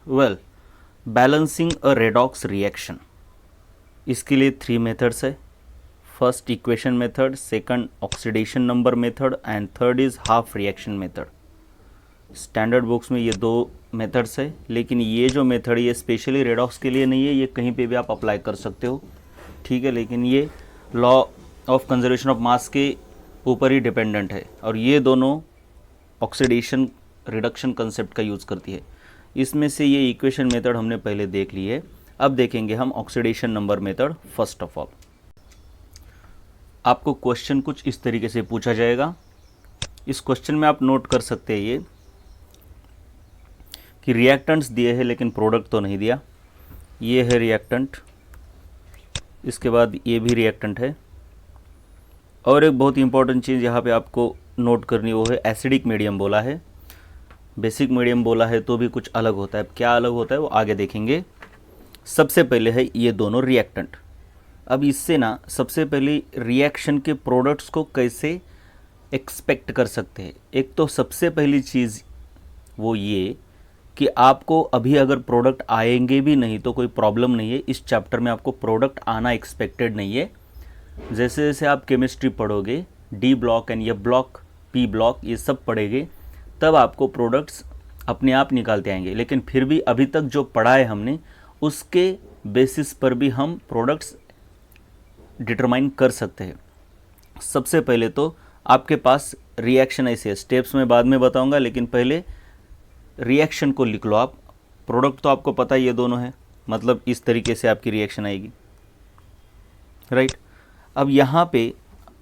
Well, balancing अ redox reaction, इसके लिए 3 methods है। First equation method, second oxidation number method and third is half reaction method. Standard books में ये 2 methods है, लेकिन ये जो मेथड ये स्पेशली रेडॉक्स के लिए नहीं है, ये कहीं पे भी आप अप्लाई कर सकते हो, ठीक है। लेकिन ये law of conservation of mass के ऊपर ही डिपेंडेंट है, और ये दोनों ऑक्सीडेशन रिडक्शन कंसेप्ट का यूज़ करती है। इसमें से ये इक्वेशन मेथड हमने पहले देख ली है, अब देखेंगे हम oxidation number method. First of all आपको क्वेश्चन कुछ इस तरीके से पूछा जाएगा। इस क्वेश्चन में आप नोट कर सकते हैं ये कि रिएक्टेंट्स दिए हैं लेकिन प्रोडक्ट तो नहीं दिया। ये है रिएक्टेंट, इसके बाद ये भी रिएक्टेंट है, और एक बहुत इंपॉर्टेंट चीज़ यहाँ पे आपको नोट करनी वो है एसिडिक मीडियम बोला है, बेसिक मीडियम बोला है तो भी कुछ अलग होता है। क्या अलग होता है वो आगे देखेंगे। सबसे पहले है ये दोनों रिएक्टेंट। अब इससे ना सबसे पहले रिएक्शन के प्रोडक्ट्स को कैसे एक्सपेक्ट कर सकते हैं। एक तो सबसे पहली चीज़ वो ये कि आपको अभी अगर प्रोडक्ट आएंगे भी नहीं तो कोई प्रॉब्लम नहीं है, इस चैप्टर में आपको प्रोडक्ट आना एक्सपेक्टेड नहीं है। जैसे जैसे आप केमिस्ट्री पढ़ोगे, D block and F block, P block, ये सब पढ़ेंगे, तब आपको प्रोडक्ट्स अपने आप निकालते आएंगे। लेकिन फिर भी अभी तक जो पढ़ा है हमने उसके बेसिस पर भी हम प्रोडक्ट्स डिटरमाइन कर सकते हैं। सबसे पहले तो आपके पास रिएक्शन ऐसे है, स्टेप्स में बाद में बताऊंगा, लेकिन पहले रिएक्शन को लिख लो आप। प्रोडक्ट तो आपको पता ही ये दोनों है, मतलब इस तरीके से आपकी रिएक्शन आएगी, राइट। अब यहाँ पे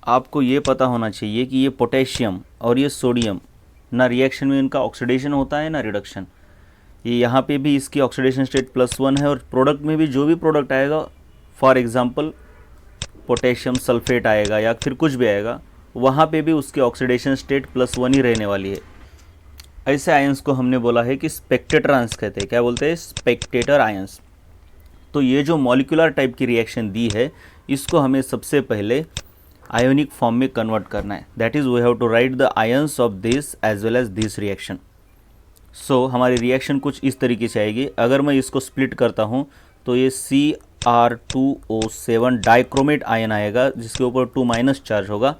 आपको ये पता होना चाहिए कि ये पोटेशियम और ये सोडियम, ना रिएक्शन में इनका ऑक्सीडेशन होता है ना रिडक्शन। ये यहाँ पे भी इसकी ऑक्सीडेशन स्टेट +1 है, और प्रोडक्ट में भी जो भी प्रोडक्ट आएगा, फॉर एग्जांपल पोटेशियम सल्फेट आएगा या फिर कुछ भी आएगा, वहाँ पे भी उसकी ऑक्सीडेशन स्टेट +1 ही रहने वाली है। ऐसे आयंस को हमने बोला है कि स्पेक्टेटर आयंस कहते हैं। क्या बोलते हैं? Spectator ions. तो ये जो मॉलिक्यूलर टाइप की रिएक्शन दी है, इसको हमें सबसे पहले आयोनिक फॉर्म में कन्वर्ट करना है। That is we have to write the ions of this as well as this reaction. So हमारी रिएक्शन कुछ इस तरीके से आएगी। अगर मैं इसको स्प्लिट करता हूँ तो ये Cr2O7 डाइक्रोमेट आयन आएगा जिसके ऊपर 2- चार्ज होगा,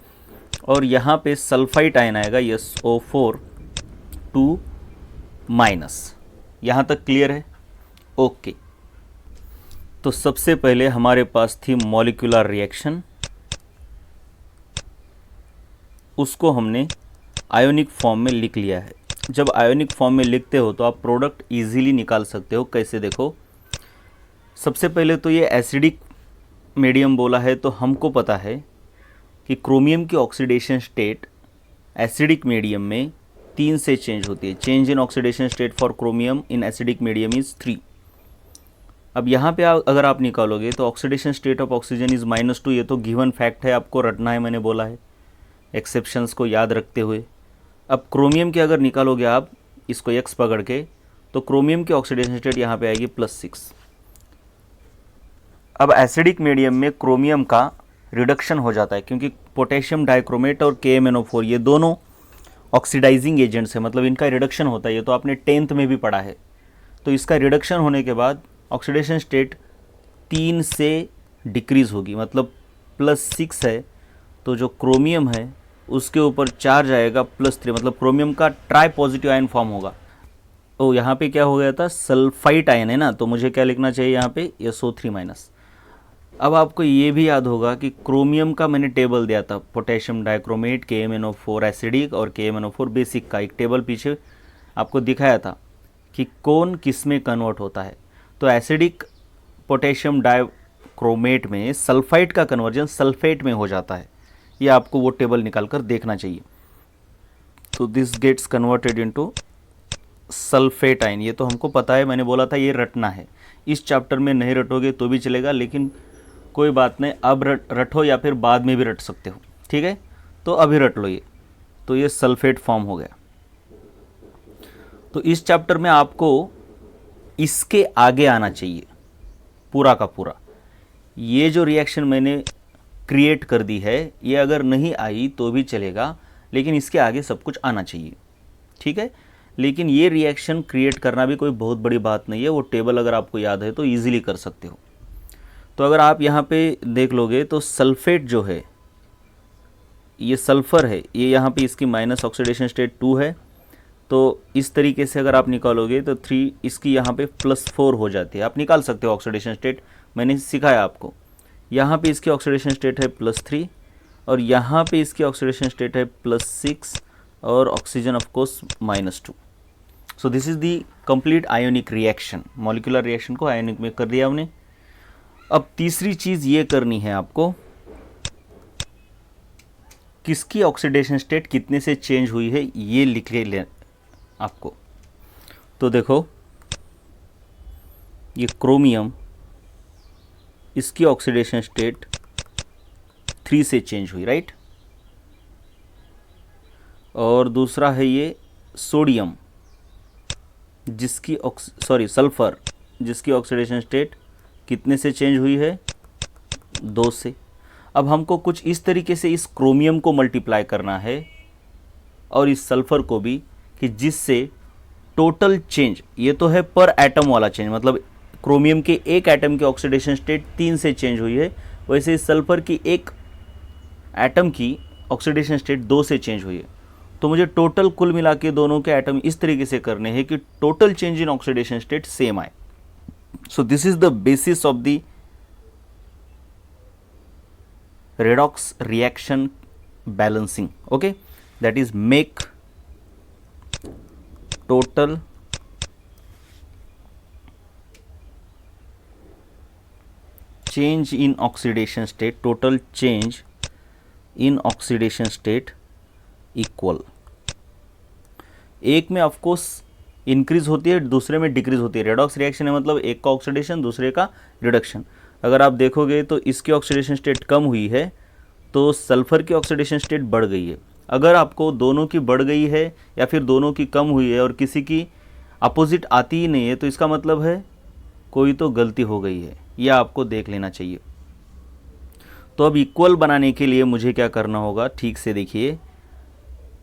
और यहाँ पे सल्फाइट आयन आएगा SO4 2-। यहाँ तक क्लियर है? ओके। तो सबसे पहले हमारे पास थी मॉलिक्यूलर रिएक्शन, उसको हमने आयोनिक फॉर्म में लिख लिया है। जब आयोनिक फॉर्म में लिखते हो तो आप प्रोडक्ट इजीली निकाल सकते हो। कैसे? देखो, सबसे पहले तो ये एसिडिक मीडियम बोला है, तो हमको पता है कि क्रोमियम की ऑक्सीडेशन स्टेट एसिडिक मीडियम में 3 से चेंज होती है। Change in oxidation state for chromium in acidic medium is 3। अब यहाँ पे अगर आप निकालोगे तो oxidation state of oxygen is -2। ये तो गिवन फैक्ट है, आपको रटना है, मैंने बोला है, एक्सेप्शंस को याद रखते हुए। अब क्रोमियम की अगर निकालोगे आप इसको x पकड़ के, तो क्रोमियम की ऑक्सीडेशन स्टेट यहाँ पे आएगी +6। अब एसिडिक मीडियम में क्रोमियम का रिडक्शन हो जाता है, क्योंकि पोटेशियम डाइक्रोमेट और KMnO4 ये दोनों ऑक्सीडाइजिंग एजेंट्स है, मतलब इनका रिडक्शन होता है। ये तो आपने 10th में भी पढ़ा है। तो इसका रिडक्शन होने के बाद ऑक्सीडेशन स्टेट 3 से डिक्रीज़ होगी, मतलब +6 है, तो जो क्रोमियम है उसके ऊपर चार्ज आएगा +3, मतलब क्रोमियम का ट्राई पॉजिटिव आयन फॉर्म होगा। तो यहाँ पे क्या हो गया था? सल्फाइट आयन है ना, तो मुझे क्या लिखना चाहिए यहाँ पे? SO3-। अब आपको ये भी याद होगा कि क्रोमियम का मैंने टेबल दिया था, पोटेशियम डाइक्रोमेट, KMnO4 एसिडिक और KMnO4 बेसिक का एक टेबल पीछे आपको दिखाया था कि कौन किस में कन्वर्ट होता है। तो एसिडिक पोटेशियम डाइक्रोमेट में सल्फाइट का कन्वर्जन सल्फेट में हो जाता है। ये आपको वो टेबल निकाल कर देखना चाहिए। तो this gets converted into sulphate ion. ये तो हमको पता है, मैंने बोला था ये रटना है। इस चैप्टर में नहीं रटोगे तो भी चलेगा, लेकिन कोई बात नहीं, अब रटो या फिर बाद में भी रट सकते हो, ठीक है। तो अभी रट लो ये। तो ये सल्फेट फॉर्म हो गया। तो इस चैप्टर में आपको इसके आगे आना चाहिए पूरा का पूरा। ये जो रिएक्शन मैंने क्रिएट कर दी है, ये अगर नहीं आई तो भी चलेगा, लेकिन इसके आगे सब कुछ आना चाहिए, ठीक है। लेकिन ये रिएक्शन क्रिएट करना भी कोई बहुत बड़ी बात नहीं है, वो टेबल अगर आपको याद है तो ईजिली कर सकते हो। तो अगर आप यहाँ पे देख लोगे तो सल्फेट जो है, ये सल्फ़र है, ये यहाँ पे इसकी माइनस ऑक्सीडेशन स्टेट 2 है, तो इस तरीके से अगर आप निकालोगे तो 3 इसकी यहाँ पे +4 हो जाती है। आप निकाल सकते हो ऑक्सीडेशन स्टेट, मैंने सिखाया आपको। यहाँ पे इसकी ऑक्सीडेशन स्टेट है +3 और यहाँ पे इसकी ऑक्सीडेशन स्टेट है +6 और oxygen of course -2। So this is the complete ionic reaction. Molecular reaction को आयोनिक में कर दिया हमने। अब तीसरी चीज़ ये करनी है आपको, किसकी ऑक्सीडेशन स्टेट कितने से चेंज हुई है ये लिख ले आपको। तो देखो ये क्रोमियम, इसकी ऑक्सीडेशन स्टेट 3 से चेंज हुई, राइट। और दूसरा है ये सोडियम, जिसकी सल्फ़र, जिसकी ऑक्सीडेशन स्टेट कितने से चेंज हुई है, 2 से। अब हमको कुछ इस तरीके से इस क्रोमियम को मल्टीप्लाई करना है और इस सल्फ़र को भी, कि जिससे टोटल चेंज, ये तो है पर एटम वाला चेंज, मतलब क्रोमियम के एक एटम की ऑक्सीडेशन स्टेट 3 से चेंज हुई है, वैसे इस सल्फ़र की एक एटम की ऑक्सीडेशन स्टेट 2 से चेंज हुई है। तो मुझे टोटल कुल मिला के दोनों के एटम इस तरीके से करने हैं कि total change in oxidation state same आए। So this is the basis of the redox reaction balancing, okay, that is make total change in oxidation state, total change in oxidation state equal। एक में of course increase होती है, दूसरे में decrease होती है। Redox reaction है मतलब एक का ऑक्सीडेशन दूसरे का रिडक्शन। अगर आप देखोगे तो इसकी ऑक्सीडेशन स्टेट कम हुई है तो सल्फ़र की ऑक्सीडेशन स्टेट बढ़ गई है। अगर आपको दोनों की बढ़ गई है या फिर दोनों की कम हुई है और किसी की अपोजिट आती ही नहीं है, तो इसका मतलब है कोई तो गलती हो गई है, यह आपको देख लेना चाहिए। तो अब इक्वल बनाने के लिए मुझे क्या करना होगा, ठीक से देखिए।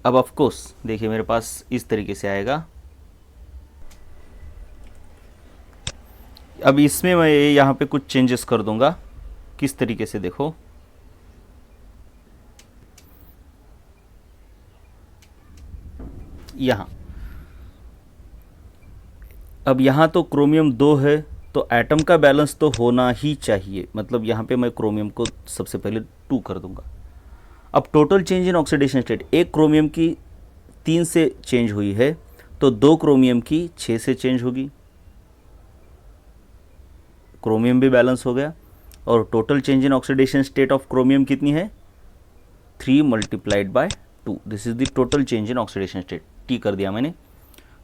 अब ऑफ कोर्स देखिए मेरे पास इस तरीके से आएगा। अब इसमें मैं यहाँ पे कुछ चेंजेस कर दूंगा। किस तरीके से, देखो यहाँ, अब यहाँ तो क्रोमियम 2 है तो एटम का बैलेंस तो होना ही चाहिए, मतलब यहाँ पे मैं क्रोमियम को सबसे पहले 2 कर दूंगा। अब total change in oxidation state, एक क्रोमियम की 3 से चेंज हुई है तो 2 क्रोमियम की 6 से चेंज होगी, क्रोमियम भी बैलेंस हो गया। और total change in oxidation state of chromium कितनी है, 3 × 2। This is the total change in oxidation state, T कर दिया मैंने।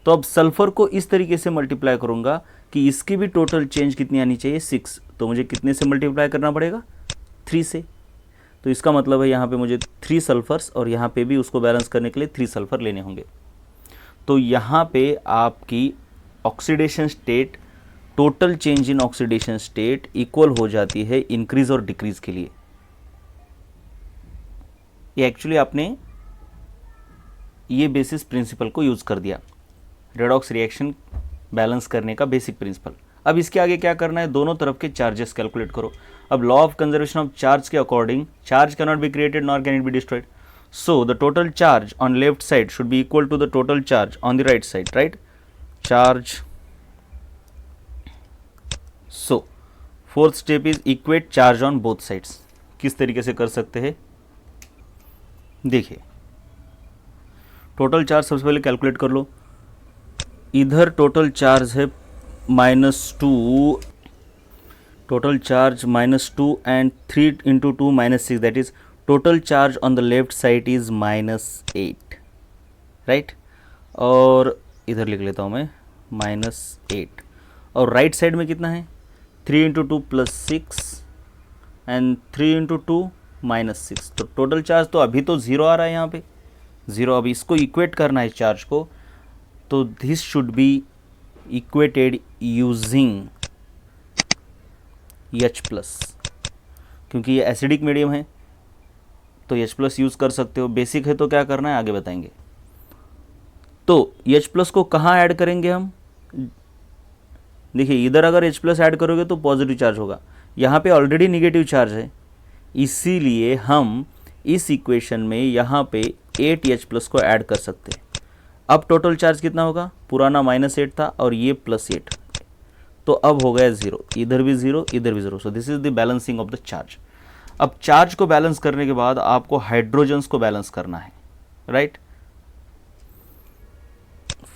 तो अब सल्फर को इस तरीके से मल्टीप्लाई करूंगा कि इसकी भी टोटल चेंज कितनी आनी चाहिए, 6। तो मुझे कितने से मल्टीप्लाई करना पड़ेगा, 3 से। तो इसका मतलब है यहाँ पे मुझे 3 सल्फर्स और यहाँ पे भी उसको बैलेंस करने के लिए 3 सल्फर लेने होंगे। तो यहाँ पे आपकी oxidation state, total change in oxidation state equal हो जाती है इंक्रीज और डिक्रीज के लिए। ये एक्चुअली आपने ये बेसिस प्रिंसिपल को यूज़ कर दिया, रेडॉक्स रिएक्शन बैलेंस करने का बेसिक प्रिंसिपल। अब इसके आगे क्या करना है, दोनों तरफ के चार्जेस कैलकुलेट करो। अब law of conservation of charge के according charge can not be created nor can it be destroyed, so the total charge on left side should be equal to the total charge on the right side, right. Charge, so fourth step is equate charge on both sides. किस तरीके से कर सकते हैं, देखिए total charge सबसे पहले calculate कर लो। इधर टोटल चार्ज है -2, total charge -2 and 3 × 2 -6, that is total charge on the left side is -8, right. और इधर लिख लेता हूँ मैं -8, और राइट साइड में कितना है, 3 × 2 +6 एंड 3 × 2 -6। तो टोटल चार्ज तो अभी तो 0 आ रहा है यहाँ पे, 0। अब इसको इक्वेट करना है चार्ज को, तो this should be equated using H+, क्योंकि ये एसिडिक मीडियम है तो H+ यूज़ कर सकते हो। बेसिक है तो क्या करना है आगे बताएंगे। तो H प्लस को कहाँ ऐड करेंगे हम? देखिए इधर अगर H प्लस ऐड करोगे तो पॉजिटिव चार्ज होगा, यहाँ पे ऑलरेडी निगेटिव चार्ज है, इसीलिए हम इस इक्वेशन में यहाँ पे 8H प्लस को ऐड कर सकते हैं। अब टोटल चार्ज कितना होगा? पुराना -8 था और ये +8, तो अब हो गया 0, इधर भी 0, इधर भी 0। सो this is the balancing of the charge. अब चार्ज को बैलेंस करने के बाद आपको हाइड्रोजन्स को बैलेंस करना है, right.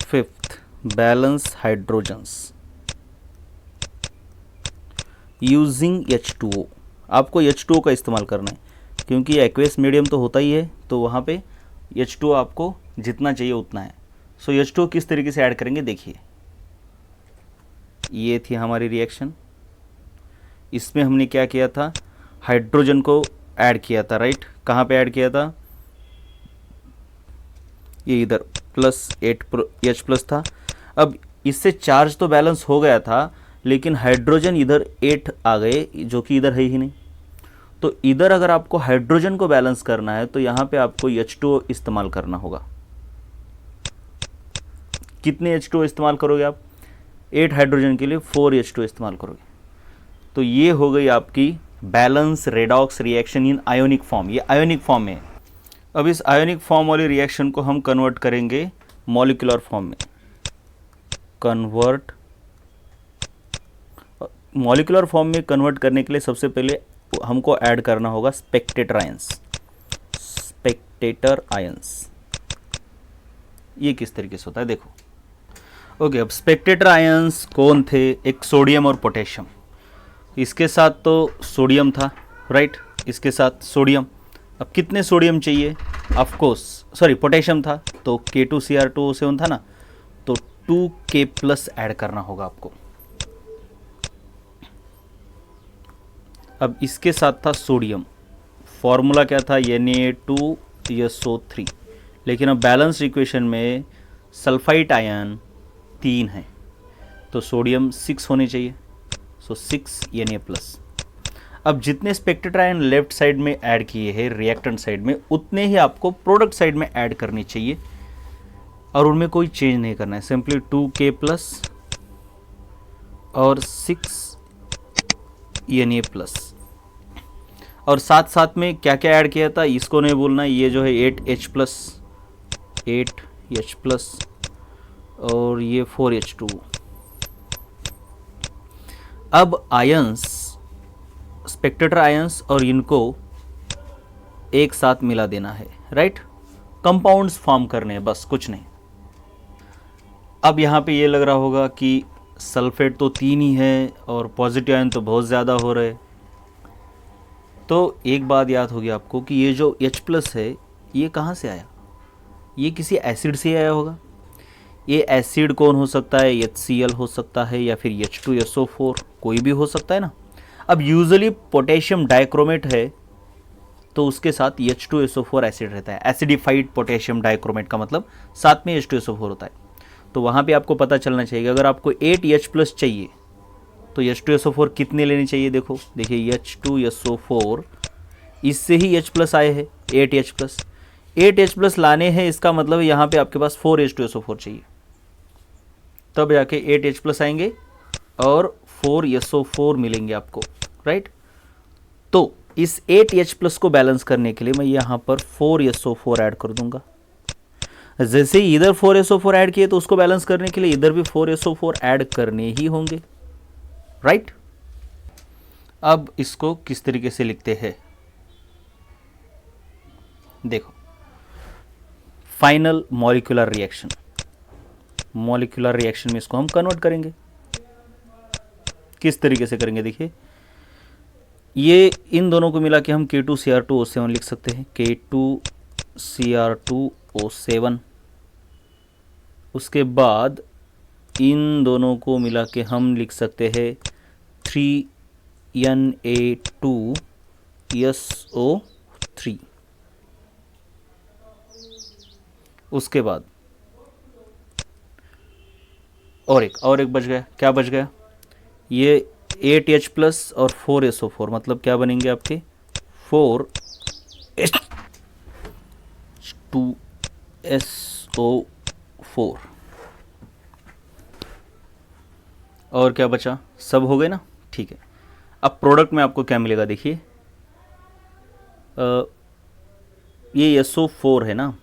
Fifth, balance hydrogens using H2O। आपको H2O का इस्तेमाल करना है, क्योंकि एक्वेस मीडियम तो होता ही है, तो वहाँ पे H2O आपको जितना चाहिए उतना है। सो H2O किस तरीके से ऐड करेंगे देखिए, ये थी हमारी रिएक्शन। इसमें हमने क्या किया था? हाइड्रोजन को ऐड किया था, राइट। कहाँ पे ऐड किया था? ये इधर +8H प्लस था। अब इससे चार्ज तो बैलेंस हो गया था, लेकिन हाइड्रोजन इधर 8 आ गए, जो कि इधर है ही नहीं। तो इधर अगर आपको हाइड्रोजन को बैलेंस करना है तो यहाँ पे आपको H2O इस्तेमाल करना होगा। कितने H2O इस्तेमाल करोगे आप? 8 हाइड्रोजन के लिए 4 H2O इस्तेमाल करोगे। तो ये हो गई आपकी balance redox reaction in ionic form. ये आयोनिक फॉर्म में है। अब इस आयोनिक फॉर्म वाली रिएक्शन को हम कन्वर्ट करेंगे मॉलिक्यूलर फॉर्म में। मॉलिक्यूलर फॉर्म में कन्वर्ट करने के लिए सबसे पहले हमको ऐड करना होगा स्पेक्टेटर आयंस। ये किस तरीके से होता है देखो। ओके, अब स्पेक्टेटर आयंस कौन थे? एक सोडियम और पोटेशियम। इसके साथ तो सोडियम था, राइट, इसके साथ सोडियम। अब कितने सोडियम चाहिए? ऑफ कोर्स सॉरी, पोटेशियम था तो K2Cr2O7 था ना, तो 2K+ ऐड करना होगा आपको। अब इसके साथ था सोडियम, फॉर्मूला क्या था? Na2SO3। लेकिन अब बैलेंस इक्वेशन में सल्फाइड आयन 3 है, तो सोडियम 6 होने चाहिए, सो 6 Na+। अब जितने स्पेक्टेटर आयन लेफ्ट साइड में ऐड किए हैं रिएक्टेंट साइड में, उतने ही आपको प्रोडक्ट साइड में ऐड करनी चाहिए, और उनमें कोई चेंज नहीं करना है। सिंपली 2K+ और 6 Na+। और साथ साथ में क्या क्या ऐड किया था इसको नहीं भूलना। ये जो है 8H+, और ये 4H2। अब आयंस, स्पेक्टेटर आयंस, और इनको एक साथ मिला देना है, राइट। कंपाउंड्स फॉर्म करने हैं, बस कुछ नहीं। अब यहाँ पे ये लग रहा होगा कि सल्फेट तो 3 ही है और पॉजिटिव आयन तो बहुत ज़्यादा हो रहे। तो एक बात याद होगी आपको कि ये जो H+ है ये कहाँ से आया? ये किसी एसिड से आया होगा। ये एसिड कौन हो सकता है? HCl हो सकता है, या फिर H2SO4, कोई भी हो सकता है ना। अब यूजुअली पोटेशियम डाइक्रोमेट है तो उसके साथ H2SO4 एसिड रहता है। एसिडिफाइड पोटेशियम डाइक्रोमेट का मतलब साथ में H2SO4 होता है। तो वहाँ पे आपको पता चलना चाहिए कि अगर आपको 8H+ चाहिए तो H2SO4 कितने लेने चाहिए? देखिए H2SO4 इससे ही H+ आए हैं, 8H+। 8H+ लाने हैं, इसका मतलब यहाँ पे आपके पास 4H2SO4 चाहिए, तब जाके 8H+ आएंगे और 4SO4 मिलेंगे आपको, राइट। तो इस 8H+ को बैलेंस करने के लिए मैं यहाँ पर 4SO4 ऐड कर दूंगा। जैसे ही इधर 4SO4 ऐड किए तो उसको बैलेंस करने के लिए इधर भी 4SO4 ऐड करने ही होंगे, राइट। अब इसको किस तरीके से लिखते हैं देखो। फाइनल मॉलिक्यूलर रिएक्शन में इसको हम कन्वर्ट करेंगे। किस तरीके से करेंगे देखिए, ये इन दोनों को मिला के हम K2Cr2O7 लिख सकते हैं, K2Cr2O7। उसके बाद इन दोनों को मिला के हम लिख सकते हैं 3Na2SO3। उसके बाद और एक बच गया। क्या बच गया? ये 8H+ और 4SO4, मतलब क्या बनेंगे आपके 4H2SO4। 4। और क्या बचा, सब हो गए ना, ठीक है। अब प्रोडक्ट में आपको क्या मिलेगा, देखिए ये SO4 है ना,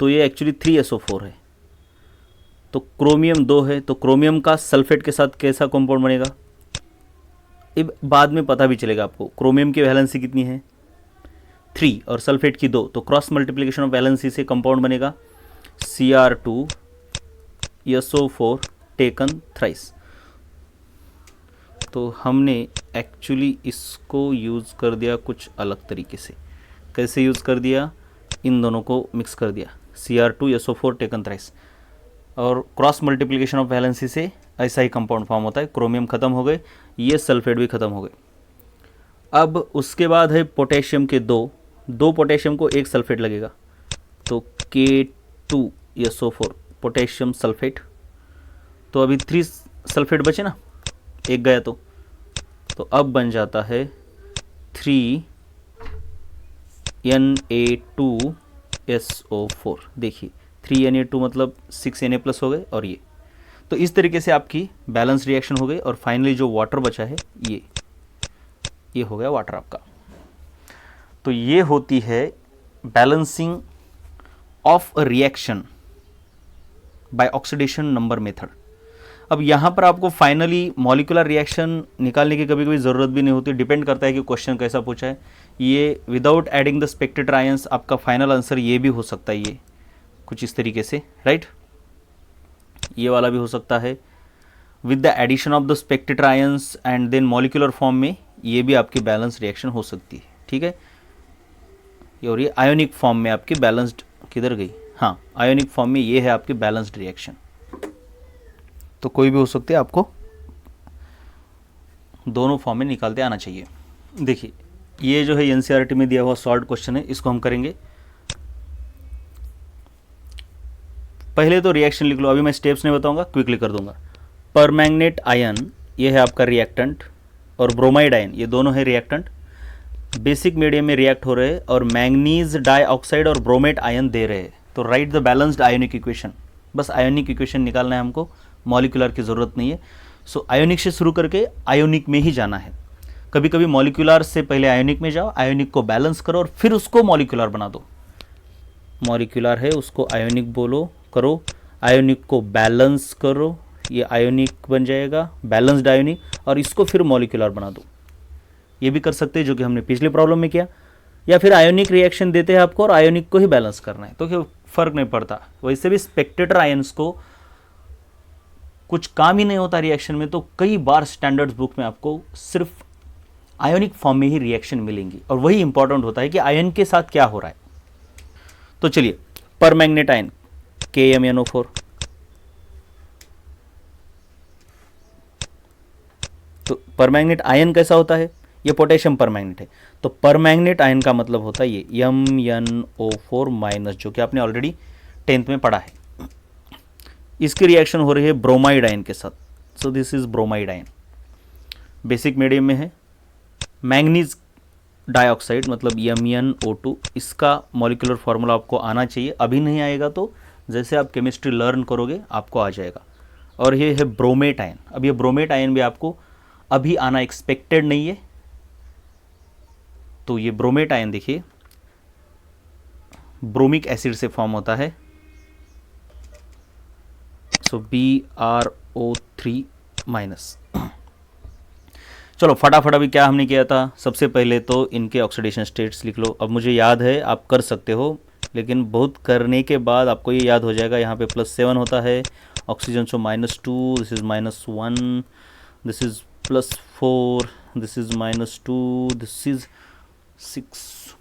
तो ये एक्चुअली 3SO4 है, तो क्रोमियम 2 है, तो क्रोमियम का सल्फेट के साथ कैसा कंपाउंड बनेगा, ये बाद में पता भी चलेगा आपको। क्रोमियम की वैलेंसी कितनी है 3 और सल्फेट की 2, तो क्रॉस मल्टीप्लिकेशन ऑफ वैलेंसी से कंपाउंड बनेगा Cr2SO4 टेकन थ्राइस। तो हमने एक्चुअली इसको यूज़ कर दिया कुछ अलग तरीके से। कैसे यूज़ कर दिया, इन दोनों को मिक्स कर दिया, Cr2SO4 टेकन थ्राइस, और क्रॉस मल्टीप्लिकेशन ऑफ वैलेंसी से ऐसा ही कंपाउंड फॉर्म होता है। क्रोमियम ख़त्म हो गए, ये सल्फेट भी ख़त्म हो गए। अब उसके बाद है पोटेशियम के दो पोटेशियम को एक सल्फेट लगेगा, तो K2SO4 पोटेशियम सल्फेट। तो अभी 3 सल्फेट बचे ना, एक गया तो अब बन जाता है 3Na2SO4। देखिए 3Na2 मतलब 6Na+ हो गए, और ये तो इस तरीके से आपकी बैलेंस रिएक्शन हो गई। और फाइनली जो वाटर बचा है ये हो गया वाटर आपका। तो ये होती है balancing of a reaction by oxidation number method. अब यहाँ पर आपको फाइनली मॉलिक्यूलर रिएक्शन निकालने की कभी कभी ज़रूरत भी नहीं होती, डिपेंड करता है कि क्वेश्चन कैसा पूछा है। ये without adding the spectator ions आपका फाइनल आंसर ये भी हो सकता है, ये कुछ इस तरीके से, राइट। ये वाला भी हो सकता है with the addition of the spectator ions and then molecular form में ये भी आपकी बैलेंस रिएक्शन हो सकती है, ठीक है। और ये आयोनिक फॉर्म में आपकी बैलेंस्ड किधर गई, हाँ आयोनिक फॉर्म में ये है आपकी बैलेंस्ड रिएक्शन। तो कोई भी हो सकती है, आपको दोनों फॉर्म में निकालते आना चाहिए। देखिए ये जो है एनसीईआरटी में दिया हुआ शॉर्ट क्वेश्चन है, इसको हम करेंगे। पहले तो रिएक्शन लिख लो, अभी मैं स्टेप्स नहीं बताऊंगा, क्विकली कर दूंगा। परमैंगनेट आयन ये है आपका रिएक्टेंट, और ब्रोमाइड आयन ये दोनों है रिएक्टेंट। बेसिक मीडियम में रिएक्ट हो रहे हैं और मैंगनीज डाइऑक्साइड और ब्रोमेट आयन दे रहे हैं। तो right the balanced ionic equation, बस आयोनिक इक्वेशन निकालना है हमको, मॉलिक्यूलर की ज़रूरत नहीं है। सो आयोनिक से शुरू करके आयोनिक में ही जाना है। कभी कभी मॉलिक्यूलर से पहले आयोनिक में जाओ, आयोनिक को बैलेंस करो और फिर उसको मॉलिक्यूलर बना दो। मॉलिक्यूलर है उसको आयोनिक करो, आयोनिक को बैलेंस करो, ये आयोनिक बन जाएगा बैलेंस्ड आयोनिक, और इसको फिर मॉलिक्यूलर बना दो। ये भी कर सकते हैं जो कि हमने पिछले प्रॉब्लम में किया, या फिर आयोनिक रिएक्शन देते हैं आपको और आयोनिक को ही बैलेंस करना है, तो क्या फ़र्क नहीं पड़ता। वैसे भी स्पेक्टेटर आयंस को कुछ काम ही नहीं होता रिएक्शन में, तो कई बार स्टैंडर्ड्स बुक में आपको सिर्फ आयोनिक फॉर्म में ही रिएक्शन मिलेंगी, और वही इंपॉर्टेंट होता है कि आयन के साथ क्या हो रहा है। तो चलिए परमैंगनेट आयन KMnO4, तो परमैंगनेट आयन कैसा होता है, ये पोटेशियम परमैंगनेट है, तो परमैंगनेट आयन का मतलब होता है ये MnO4-, जो कि आपने ऑलरेडी 10th में पढ़ा है। इसकी रिएक्शन हो रही है ब्रोमाइड आयन के साथ, सो this is bromide ion, basic medium में है। मैंगनीज डाइऑक्साइड मतलब MnO2, इसका मॉलिक्यूलर फार्मूला आपको आना चाहिए, अभी नहीं आएगा तो जैसे आप केमिस्ट्री लर्न करोगे आपको आ जाएगा। और ये है ब्रोमेट आयन। अब ये ब्रोमेट आयन भी आपको अभी आना एक्सपेक्टेड नहीं है, तो ये ब्रोमेट आयन देखिए ब्रोमिक एसिड से फॉर्म होता है, सो BrO3-। चलो फटाफट अभी क्या हमने किया था, सबसे पहले तो इनके ऑक्सीडेशन स्टेट्स लिख लो। अब मुझे याद है, आप कर सकते हो, लेकिन बहुत करने के बाद आपको ये याद हो जाएगा। यहाँ पे +7 होता है oxygen, so -2, this is -1, this is +4, this is -2, this is 6,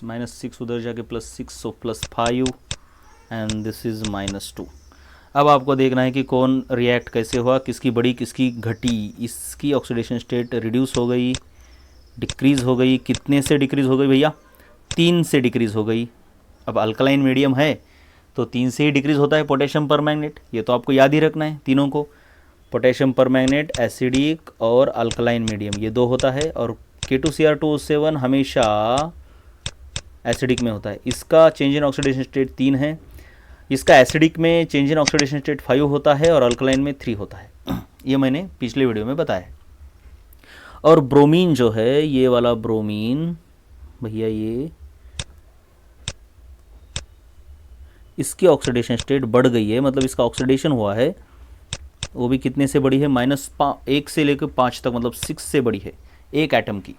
-6 उधर जाके +6, सो +5 एंड दिस इज -2। अब आपको देखना है कि कौन रिएक्ट कैसे हुआ, किसकी बढ़ी किसकी घटी। इसकी ऑक्सीडेशन स्टेट रिड्यूस हो गई, डिक्रीज़ हो गई, कितने से डिक्रीज़ हो गई भैया, 3 से डिक्रीज़ हो गई। अब अल्कलाइन मीडियम है तो 3 से ही डिक्रीज़ होता है पोटेशियम परमैंगनेट, ये तो आपको याद ही रखना है तीनों को। पोटेशियम परमैंगनेट एसिडिक और अल्कलाइन मीडियम ये 2 होता है, और K2Cr2O7 हमेशा एसिडिक में होता है। इसका चेंज इन ऑक्सीडेशन स्टेट 3 है, इसका एसिडिक में चेंज इन ऑक्सीडेशन स्टेट 5 होता है और अल्कलाइन में 3 होता है। ये मैंने पिछले वीडियो में बताया है। और ब्रोमीन जो है, ये वाला ब्रोमीन भैया, ये इसकी ऑक्सीडेशन स्टेट बढ़ गई है, मतलब इसका ऑक्सीडेशन हुआ है, वो भी कितने से बड़ी है, -1 से लेकर 5 तक, मतलब 6 से बड़ी है एक एटम की,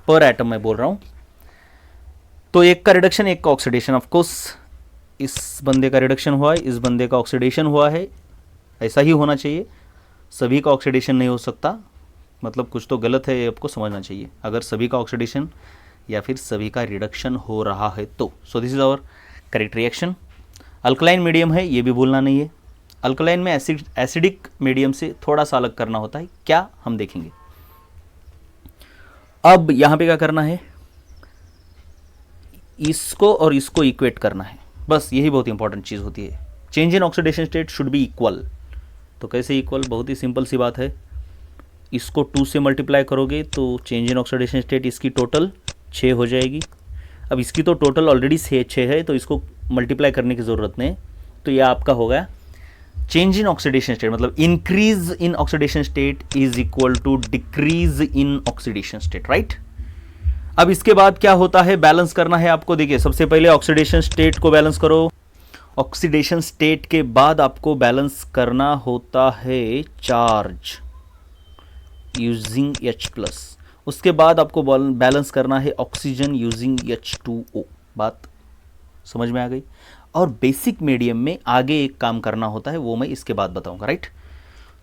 पर एटम मैं बोल रहा हूँ। तो एक का रिडक्शन, एक का ऑक्सीडेशन। ऑफ कोर्स इस बंदे का रिडक्शन हुआ है, इस बंदे का ऑक्सीडेशन हुआ है, ऐसा ही होना चाहिए। सभी का ऑक्सीडेशन नहीं हो सकता, मतलब कुछ तो गलत है, ये आपको समझना चाहिए। अगर सभी का ऑक्सीडेशन या फिर सभी का रिडक्शन हो रहा है तो so this is our correct reaction. Alkaline medium है, ये भी भूलना नहीं है। अल्कलाइन में एसिडिक मीडियम से थोड़ा सा अलग करना होता है, क्या हम देखेंगे। अब यहाँ पे क्या करना है, इसको और इसको इक्वेट करना है, बस यही बहुत इंपॉर्टेंट चीज़ होती है। Change in oxidation state should be equal. तो कैसे इक्वल, बहुत ही सिंपल सी बात है। इसको 2 से मल्टीप्लाई करोगे तो चेंज इन ऑक्सीडेशन स्टेट इसकी टोटल 6 हो जाएगी। अब इसकी तो टोटल ऑलरेडी 6 है, तो इसको मल्टीप्लाई करने की ज़रूरत नहीं। तो यह आपका हो गया चेंज इन ऑक्सीडेशन स्टेट, मतलब increase in oxidation state is equal to decrease in oxidation state, right. अब इसके बाद क्या होता है, बैलेंस करना है आपको। देखिए सबसे पहले ऑक्सीडेशन स्टेट को बैलेंस करो। ऑक्सीडेशन स्टेट के बाद आपको बैलेंस करना होता है चार्ज यूजिंग H+। उसके बाद आपको बैलेंस करना है ऑक्सीजन यूजिंग H2O। बात समझ में आ गई। और बेसिक मीडियम में आगे एक काम करना होता है, वो मैं इसके बाद बताऊंगा, राइट।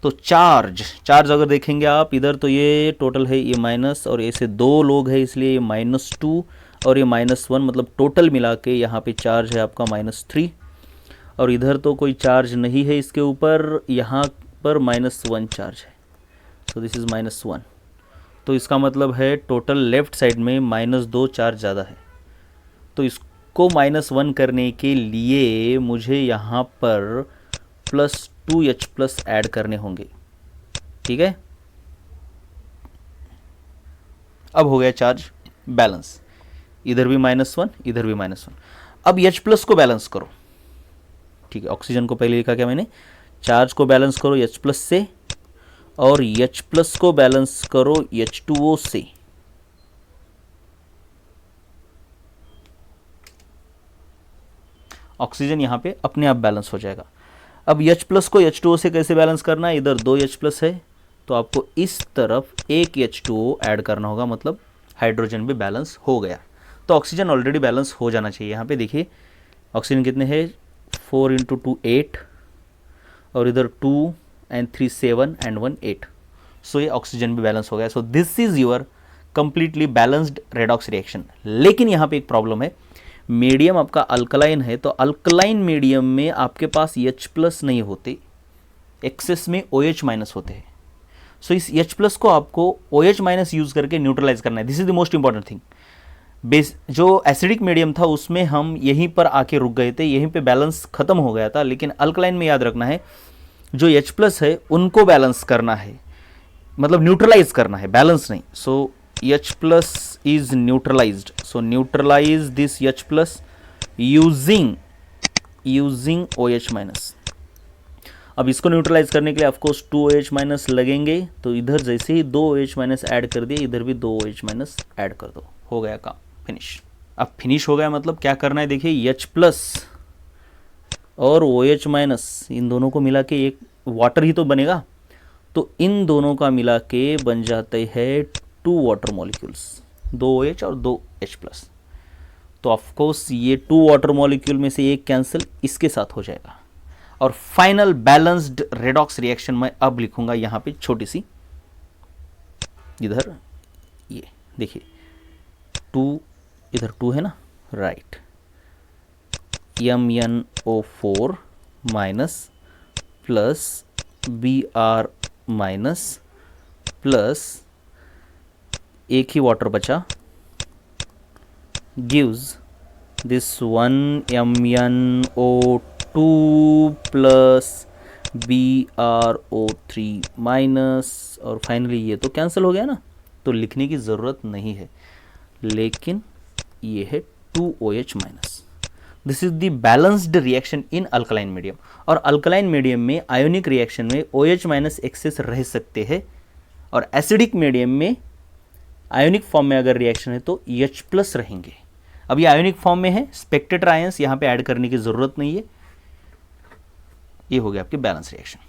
तो चार्ज अगर देखेंगे आप इधर, तो ये टोटल है ये माइनस, और ऐसे 2 लोग हैं इसलिए ये -2 और ये -1, मतलब टोटल मिला के यहाँ पे चार्ज है आपका -3। और इधर तो कोई चार्ज नहीं है इसके ऊपर, यहाँ पर -1 चार्ज है, तो दिस इज़ -1। तो इसका मतलब है टोटल लेफ्ट साइड में -2 चार्ज ज़्यादा है। तो इसको -1 करने के लिए मुझे यहाँ पर +2H+ ऐड करने होंगे, ठीक है। अब हो गया चार्ज बैलेंस, इधर भी -1 इधर भी -1। अब H+ को बैलेंस करो, ठीक है। ऑक्सीजन को पहले लिखा क्या मैंने, चार्ज को बैलेंस करो H+ से, और H+ को बैलेंस करो H2O से। ऑक्सीजन यहाँ पे अपने आप बैलेंस हो जाएगा। अब H+ को H2O से कैसे बैलेंस करना है, इधर 2 H+ है, तो आपको इस तरफ 1 H2O ऐड करना होगा, मतलब हाइड्रोजन भी बैलेंस हो गया। तो ऑक्सीजन ऑलरेडी बैलेंस हो जाना चाहिए। यहाँ पे देखिए ऑक्सीजन कितने हैं, 4 × 2 8, और इधर 2 and 3 7 and 1 8। सो ये ऑक्सीजन भी बैलेंस हो गया। सो this is your completely balanced redox reaction. लेकिन यहाँ पे एक प्रॉब्लम है, मीडियम आपका अल्कलाइन है, तो अल्कलाइन मीडियम में आपके पास H+ नहीं होते, एक्सेस में OH- होते हैं। सो इस H+ को आपको OH- यूज करके न्यूट्रलाइज करना है। This is the most important thing. जो एसिडिक मीडियम था उसमें हम यहीं पर आके रुक गए थे, यहीं पे बैलेंस खत्म हो गया था। लेकिन अल्कलाइन में याद रखना है, जो H+ है उनको बैलेंस करना है, मतलब न्यूट्रलाइज करना है, बैलेंस नहीं। सो H+ is neutralized, so neutralize this H+ using OH-। अब इसको न्यूट्रलाइज करने के लिए ऑफकोर्स 2 OH- लगेंगे, तो इधर जैसे ही 2 OH- ऐड कर दिए, इधर भी 2 OH- ऐड कर दो, हो गया काम, फिनिश। अब फिनिश हो गया मतलब क्या करना है, देखिए H+ और OH- इन दोनों को मिला के एक वाटर ही तो बनेगा, तो इन दोनों का मिला के बन जाते हैं 2 वाटर मॉलिक्यूल्स, 2 OH और 2 H+। तो ऑफकोर्स ये 2 वाटर मॉलिक्यूल में से एक कैंसिल इसके साथ हो जाएगा। और फाइनल बैलेंस्ड रेडॉक्स रिएक्शन मैं अब लिखूंगा यहाँ पे छोटी सी, इधर ये देखिए 2, इधर 2 है ना, right. MnO4- plus Br- plus एक ही वाटर बचा, gives this 1 MnO2 plus BrO3- और फाइनली ये तो कैंसिल हो गया ना, तो लिखने की ज़रूरत नहीं है। लेकिन ये है 2 OH-। This is the balanced reaction in alkaline medium. और अल्कलाइन मीडियम में आयोनिक रिएक्शन में OH माइनस एक्सेस रह सकते हैं, और एसिडिक मीडियम में आयोनिक फॉर्म में अगर रिएक्शन है तो H प्लस रहेंगे। अब ये आयोनिक फॉर्म में है, स्पेक्टेटर आयंस यहाँ पे ऐड करने की जरूरत नहीं है। ये हो गया आपके बैलेंस रिएक्शन।